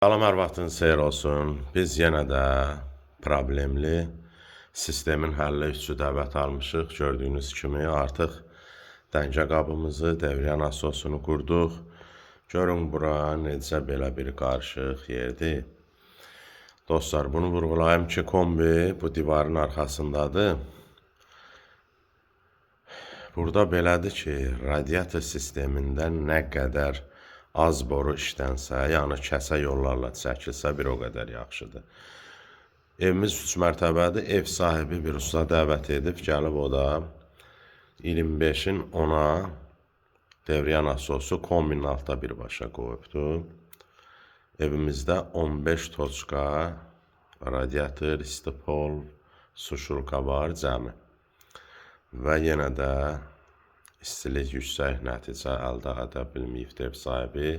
Salam, hər vaxtınız xeyir olsun. Biz yenə də problemli sistemin həlli üçü dəvət almışıq. Gördüyünüz kimi artıq dəncə qabımızı, dəvrə nasosunu qurduq. Görün bura necə belə bir qarışıq yerdir. Dostlar, bunu vurğulayım ki, kombi bu divarın arxasındadır. Burada belədir ki, radiator sistemində nə qədər az boru işlənsə, yəni kəsə yollarla çəkilsə bir o qədər yaxşıdır. Evimiz 3 mərtəbədir. Ev sahibi bir usta dəvət edib, gəlib o da 25-in ona dəvrə nasosu kombinin altında birbaşa qoyubdu. Evimizdə 15 toçka, radiator, istipol, suşulka var cəmi. Və yenə də istilik yüksək nəticə əldə edə bilməyib ev sahibi.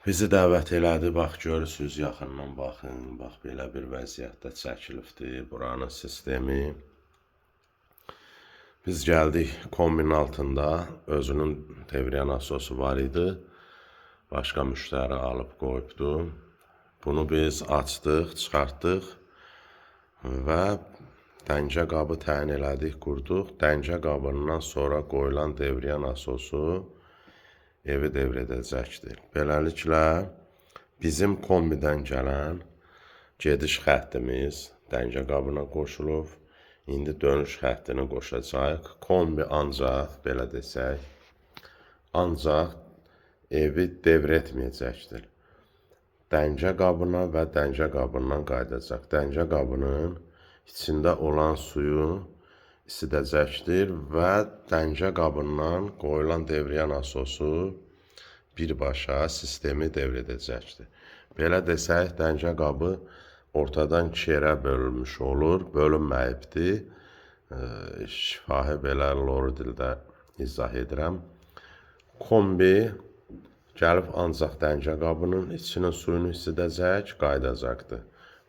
Bizi dəvət elədi, bax görürsünüz, yaxından baxın, bax belə bir vəziyyətdə çəkilibdir buranın sistemi. Biz gəldik, kombinin altında özünün dəvrə nasosu var idi. Başqa müştəri alıb qoyubdu. Bunu biz açdıq, çıxartdıq və dəncə qabı təyin elədik, qurduq. Dəncə qabından sonra qoyulan dəvrə nasosu evi devr edəcəkdir. Beləliklə, bizim kombidən gələn gediş xəttimiz dəncə qabına qoşulub. İndi dönüş xəttini qoşacaq. Kombi ancaq, belə desək, ancaq evi devr etməyəcəkdir. Dəncə qabına və dəncə qabından qaydacaq. Dəncə qabının içində olan suyu isidəcəkdir və dəncə qabından qoyulan dəvrə nasosu birbaşa sistemi devr edəcəkdir. Belə desək, dəncə qabı ortadan 2 yerə bölünmüş olur, bölünməyibdir. Şifahi belə lor dildə izah edirəm. Kombi gəlib ancaq dəncə qabının içinin suyunu isidəcək, qaydacaqdır.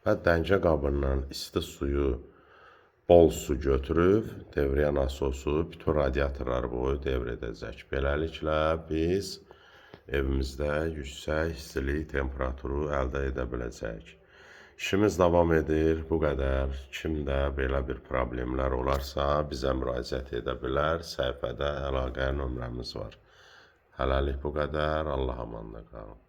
Və dəncə qabından isti suyu, bol su götürüb, dəvrə nasosu bütün radiatorları boyu devr edəcək. Beləliklə, biz evimizdə yüksək istilik temperaturu əldə edə biləcək. İşimiz davam edir, bu qədər. Kimdə belə bir problemlər olarsa, bizə müraciət edə bilər. Səhifədə əlaqə nömrəmiz var. Hələlik bu qədər. Allah amanında qalın.